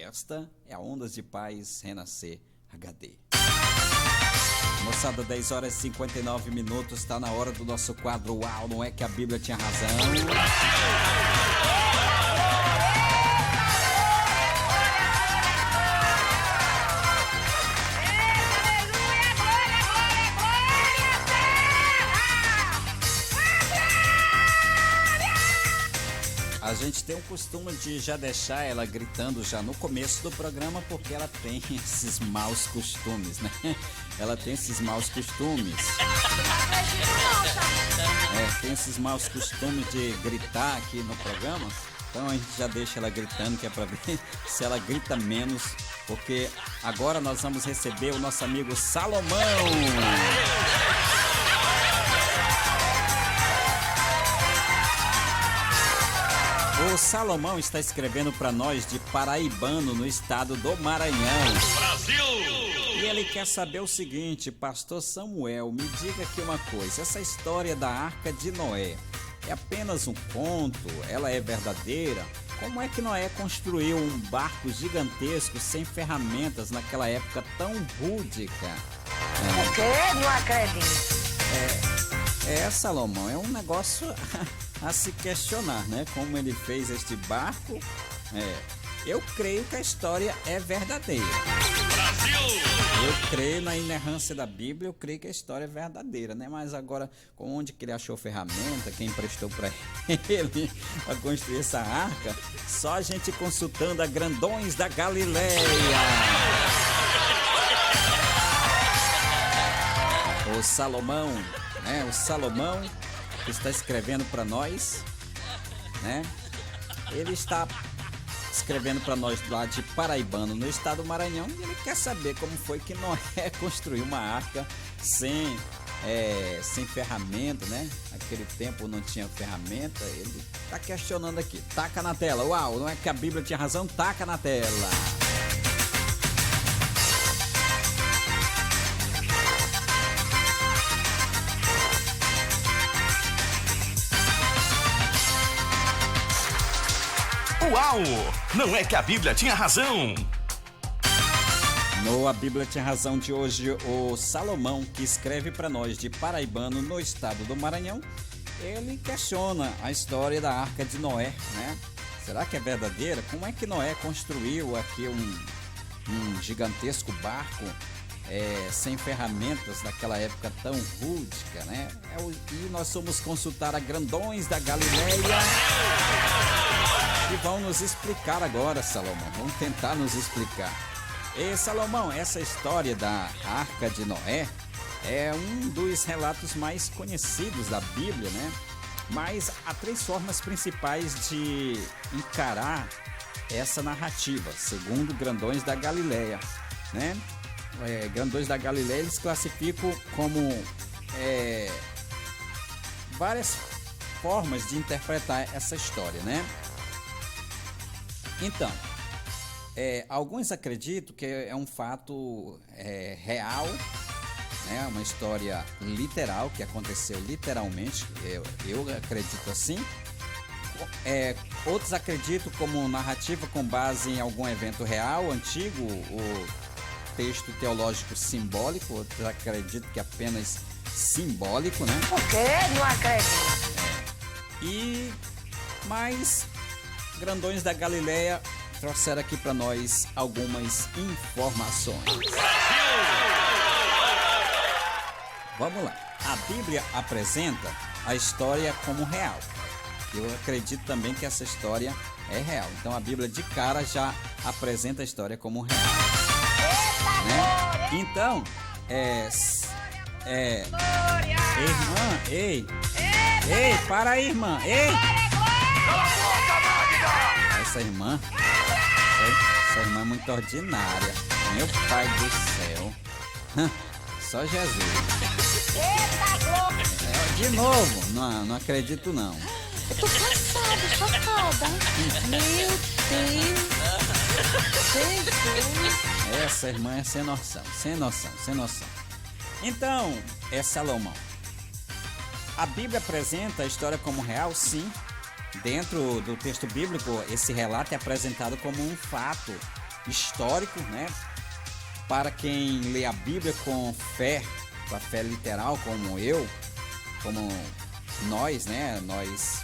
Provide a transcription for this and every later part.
Esta é a Ondas de Paz Renascer HD. Moçada, 10 horas e 59 minutos, está na hora do nosso quadro Uau, não é que a Bíblia tinha razão? A gente tem o costume de já deixar ela gritando já no começo do programa, porque ela tem esses maus costumes, né? Ela tem esses maus costumes. Tem esses maus costumes de gritar aqui no programa. Então a gente já deixa ela gritando, que é pra ver se ela grita menos, porque agora nós vamos receber o nosso amigo Salomão. O Salomão está escrevendo para nós de Paraibano, no estado do Maranhão. Brasil! E ele quer saber o seguinte: Pastor Samuel, me diga aqui uma coisa. Essa história da Arca de Noé é apenas um conto? Ela é verdadeira? Como é que Noé construiu um barco gigantesco sem ferramentas naquela época tão rúdica? O quê? Não acredito. Salomão, é um negócio a se questionar, né? Como ele fez este barco. Eu creio que a história é verdadeira. Brasil! Eu creio na inerrância da Bíblia, eu creio que a história é verdadeira, né? Mas agora, onde que ele achou ferramenta, quem emprestou para ele para construir essa arca? Só a gente consultando a Grandões da Galileia. O Salomão, né? O Salomão que está escrevendo para nós, né? Ele está escrevendo para nós lá de Paraibano, no estado do Maranhão, e ele quer saber como foi que Noé construiu uma arca sem ferramenta, né? Naquele tempo não tinha ferramenta. Ele está questionando aqui. Taca na tela. Uau, não é que a Bíblia tinha razão? Taca na tela. Uau! Não é que a Bíblia tinha razão? No A Bíblia Tinha Razão de hoje, o Salomão, que escreve para nós de Paraibano, no estado do Maranhão, ele questiona a história da Arca de Noé, né? Será que é verdadeira? Como é que Noé construiu aqui um gigantesco barco sem ferramentas naquela época tão rústica, né? E nós fomos consultar a Grandões da Galileia e vão nos explicar agora, Salomão. Vão tentar nos explicar. E Salomão, essa história da Arca de Noé é um dos relatos mais conhecidos da Bíblia, né? Mas há 3 formas principais de encarar essa narrativa, segundo Grandões da Galileia, né? Grandões da Galileia, eles classificam como várias formas de interpretar essa história, né? Então, alguns acreditam que é um fato real, né? Uma história literal, que aconteceu literalmente. Eu acredito assim. Outros acreditam como narrativa com base em algum evento real, antigo, ou texto teológico simbólico. Outros acreditam que é apenas simbólico, né? Por quê? Não acredito. Mas Grandões da Galileia trouxeram aqui para nós algumas informações. Vamos lá. A Bíblia apresenta a história como real. Eu acredito também que essa história é real. Então a Bíblia de cara já apresenta a história como real, né? Então, irmã, ei, para aí, irmã, ei! Essa irmã é muito ordinária. Meu pai do céu. Só Jesus. De novo. Não acredito não. Eu tô chocada. Meu Deus. Jesus. Essa irmã é sem noção. Então, Salomão. A Bíblia apresenta a história como real, sim. Dentro do texto bíblico, esse relato é apresentado como um fato histórico, né? Para quem lê a Bíblia com a fé literal, como nós, né? Nós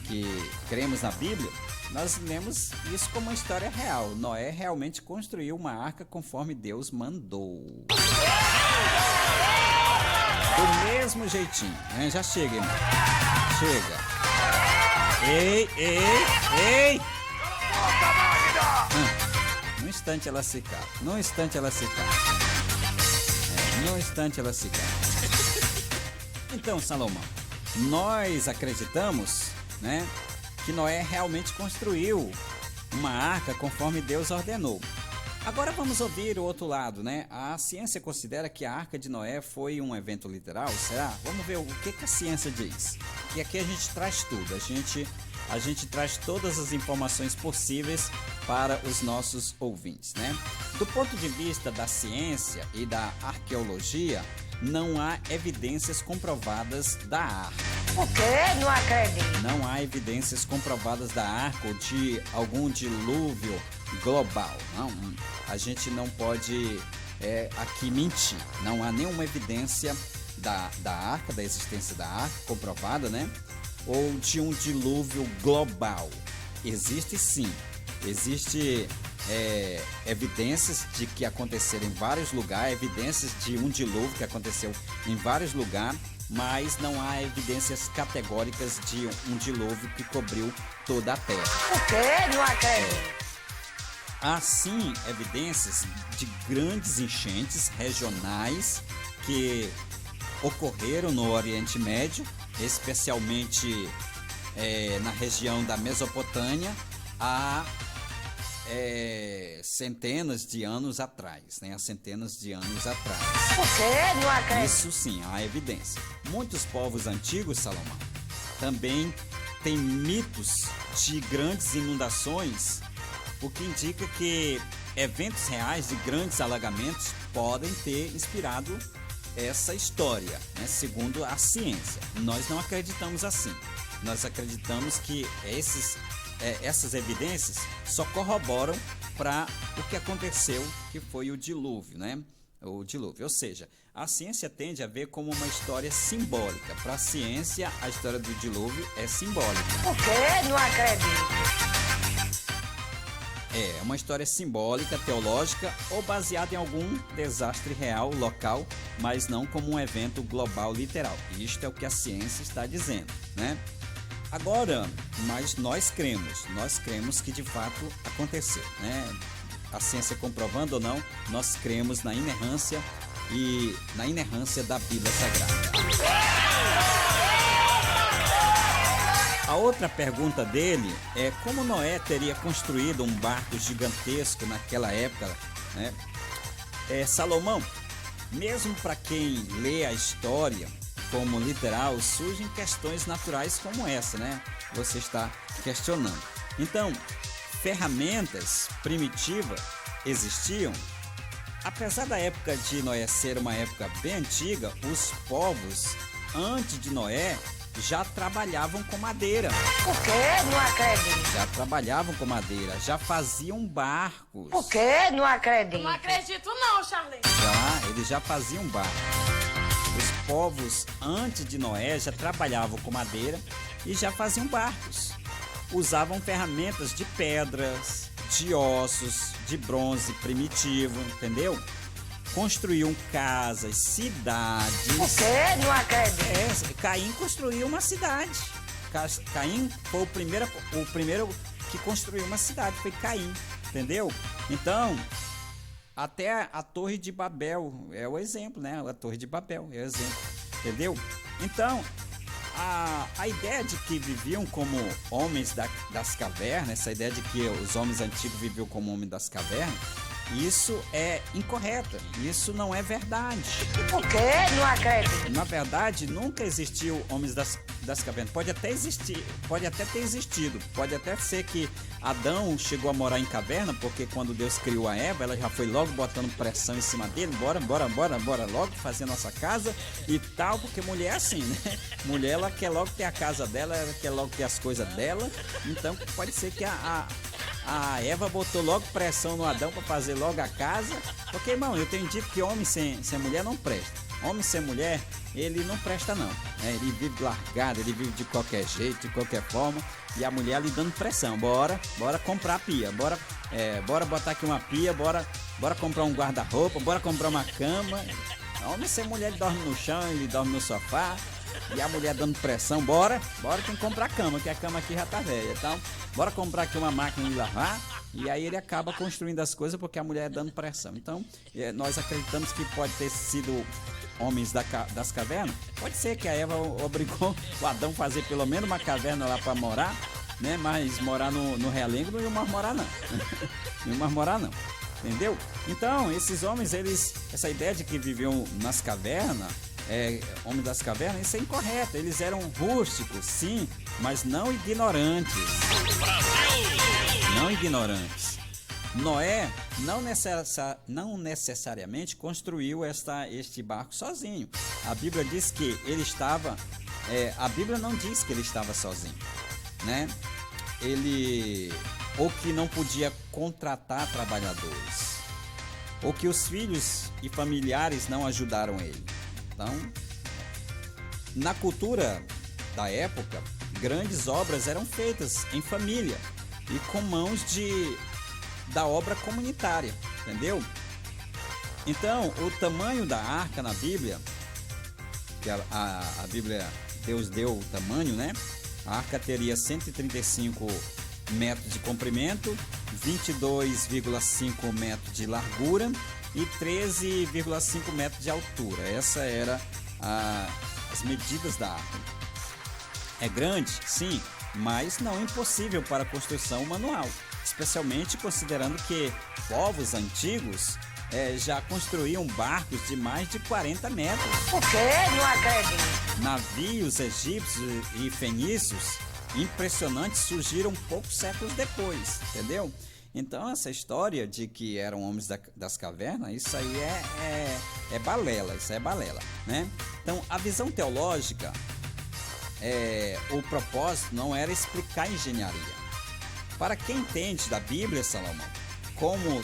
que cremos na Bíblia, nós lemos isso como uma história real. Noé realmente construiu uma arca conforme Deus mandou. Do mesmo jeitinho, né? Já chega, irmão. Chega. Ei! Num instante ela se cala. Num instante ela se cala. Então, Salomão, nós acreditamos, né, que Noé realmente construiu uma arca conforme Deus ordenou. Agora vamos ouvir o outro lado, né? A ciência considera que a Arca de Noé foi um evento literal, será? Vamos ver o que a ciência diz. Que aqui a gente traz tudo, a gente traz todas as informações possíveis para os nossos ouvintes, né? Do ponto de vista da ciência e da arqueologia, não há evidências comprovadas da arca. O quê? Não acredito. Não há evidências comprovadas da arca ou de algum dilúvio global. Não, a gente não pode aqui mentir. Não há nenhuma evidência da arca, da existência da arca comprovada, né? Ou de um dilúvio global. Existe sim. Existe evidências de que aconteceram em vários lugares, evidências de um dilúvio que aconteceu em vários lugares, mas não há evidências categóricas de um dilúvio que cobriu toda a Terra. O quê? Não acredito. Há sim evidências de grandes enchentes regionais que ocorreram no Oriente Médio, especialmente na região da Mesopotâmia, há centenas de anos atrás, né? Há centenas de anos atrás. O quê? Não acredito. Isso sim, há evidência. Muitos povos antigos, Salomão, também têm mitos de grandes inundações, o que indica que eventos reais de grandes alagamentos podem ter inspirado essa história, né? Segundo a ciência. Nós não acreditamos assim. Nós acreditamos que essas evidências só corroboram para o que aconteceu, que foi o dilúvio, né? O dilúvio, ou seja, a ciência tende a ver como uma história simbólica. Para a ciência, a história do dilúvio é simbólica. O quê? Não acredito. É uma história simbólica, teológica ou baseada em algum desastre real, local, mas não como um evento global literal. Isto é o que a ciência está dizendo, né? Agora, mas nós cremos que de fato aconteceu, né? A ciência comprovando ou não, nós cremos na inerrância da Bíblia Sagrada. A outra pergunta dele é como Noé teria construído um barco gigantesco naquela época, né? Salomão, mesmo para quem lê a história como literal, surgem questões naturais como essa, né? Você está questionando. Então, ferramentas primitivas existiam. Apesar da época de Noé ser uma época bem antiga, os povos antes de Noé já trabalhavam com madeira. O quê? Não acredito. Já trabalhavam com madeira, já faziam barcos. O quê? Não acredito. Não acredito não, Charlene. Eles já faziam barcos. Os povos antes de Noé já trabalhavam com madeira e já faziam barcos. Usavam ferramentas de pedras, de ossos, de bronze primitivo, entendeu? Construíam casas, cidades. O quê? Não acredito. Caim construiu uma cidade. Caim foi o primeiro que construiu uma cidade, foi Caim, entendeu? Então, até a Torre de Babel é o exemplo, né? A Torre de Babel é o exemplo, entendeu? Então, a ideia de que viviam como homens das cavernas, essa ideia de que os homens antigos viviam como homens das cavernas, isso é incorreta, isso não é verdade. O quê? Não acredito. Na verdade, nunca existiu homens das cavernas. Pode até ter existido. Pode até ser que Adão chegou a morar em caverna, porque quando Deus criou a Eva, ela já foi logo botando pressão em cima dele. Bora logo fazer a nossa casa e tal, porque mulher é assim, né? Mulher, ela quer logo ter a casa dela, ela quer logo ter as coisas dela. Então, pode ser que a A Eva botou logo pressão no Adão para fazer logo a casa. Porque, irmão, eu tenho dito que homem sem mulher não presta. Homem sem mulher, ele não presta não. Ele vive largado, ele vive de qualquer jeito, de qualquer forma. E a mulher ali dando pressão. Bora comprar a pia. Bora botar aqui uma pia. Bora comprar um guarda-roupa. Bora comprar uma cama. Homem sem mulher, ele dorme no chão, ele dorme no sofá. E a mulher dando pressão. Bora tem que comprar a cama, que a cama aqui já tá velha. Então, bora comprar aqui uma máquina de lavar. E aí ele acaba construindo as coisas porque a mulher dando pressão. Então, nós acreditamos que pode ter sido homens das cavernas. Pode ser que a Eva obrigou o Adão a fazer pelo menos uma caverna lá para morar, né? Mas morar no realengo não ia mais morar não. Não ia mais morar não. Entendeu? Então, esses homens, essa ideia de que viviam nas cavernas, homens das cavernas, isso é incorreto. Eles eram rústicos, sim, mas não ignorantes. Não ignorantes. Noé não necessariamente construiu este barco sozinho. A Bíblia diz que ele estava... a Bíblia não diz que ele estava sozinho, né? Ou que não podia contratar trabalhadores, ou que os filhos e familiares não ajudaram ele. Então, na cultura da época, grandes obras eram feitas em família e com mãos da obra comunitária, entendeu? Então, o tamanho da arca na Bíblia, que a Bíblia, Deus deu o tamanho, né? A arca teria 135 metros de comprimento, 22,5 metros de largura e 13,5 metros de altura. Essa era as medidas da arca. É grande, sim, mas não impossível para a construção manual, especialmente considerando que povos antigos já construíam barcos de mais de 40 metros. O quê? Não acredito. Navios egípcios e fenícios impressionantes surgiram poucos séculos depois, entendeu? Então essa história de que eram homens das cavernas, isso aí é balela, isso é balela, né? Então a visão teológica, o propósito não era explicar engenharia. Para quem entende da Bíblia, Salomão, como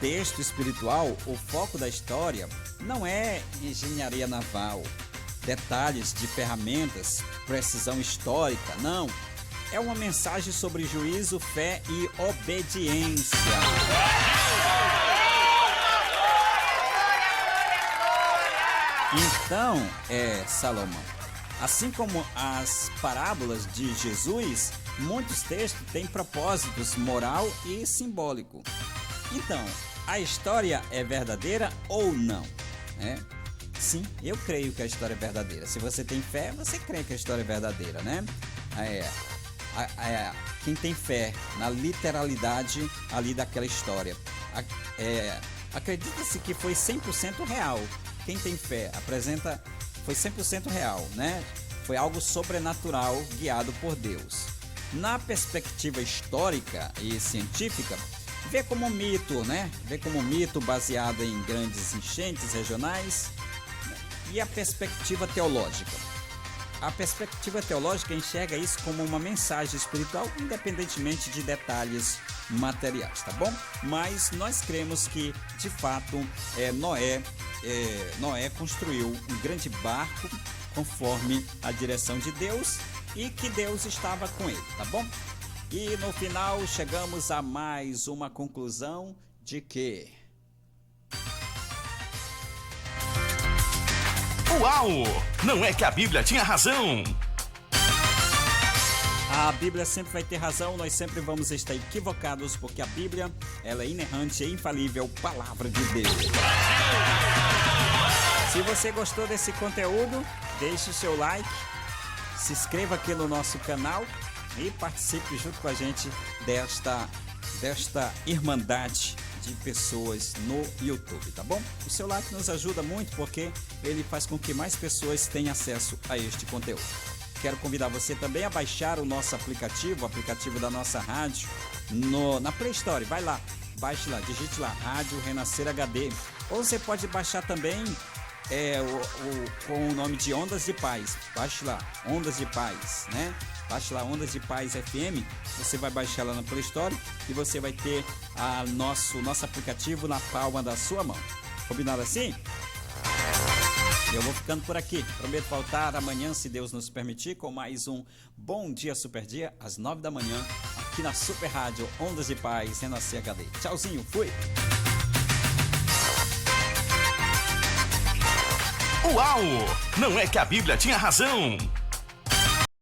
texto espiritual, o foco da história não é engenharia naval, detalhes de ferramentas, precisão histórica, não. É uma mensagem sobre juízo, fé e obediência. Então, Salomão, assim como as parábolas de Jesus, muitos textos têm propósitos moral e simbólico. Então, a história é verdadeira ou não? Sim, eu creio que a história é verdadeira. Se você tem fé, você crê que a história é verdadeira, né? Quem tem fé na literalidade ali daquela história, acredita-se que foi 100% real. Quem tem fé foi 100% real, né? Foi algo sobrenatural guiado por Deus. Na perspectiva histórica e científica, vê como um mito, né? Vê como um mito baseado em grandes enchentes regionais. E a perspectiva teológica? A perspectiva teológica enxerga isso como uma mensagem espiritual, independentemente de detalhes materiais, tá bom? Mas nós cremos que, de fato, Noé construiu um grande barco conforme a direção de Deus e que Deus estava com ele, tá bom? E no final chegamos a mais uma conclusão de que... Uau! Não é que a Bíblia tinha razão? A Bíblia sempre vai ter razão, nós sempre vamos estar equivocados, porque a Bíblia, ela é inerrante e infalível, palavra de Deus. Se você gostou desse conteúdo, deixe o seu like, se inscreva aqui no nosso canal e participe junto com a gente desta irmandade de pessoas no YouTube, tá bom? O seu like nos ajuda muito porque ele faz com que mais pessoas tenham acesso a este conteúdo. Quero convidar você também a baixar o nosso aplicativo, o aplicativo da nossa rádio, na Play Store. Vai lá, baixe lá, digite lá, Rádio Renascer HD. Ou você pode baixar também com o nome de Ondas de Paz. Baixe lá, Ondas de Paz, né? Baixe lá, Ondas de Paz FM. Você vai baixar lá na Play Store e você vai ter nosso aplicativo na palma da sua mão. Combinado assim? Eu vou ficando por aqui. Prometo voltar amanhã, se Deus nos permitir, com mais um Bom Dia Super Dia, às 9 da manhã, aqui na Super Rádio Ondas de Paz, Renascer HD. Tchauzinho, fui! Uau! Não é que a Bíblia tinha razão?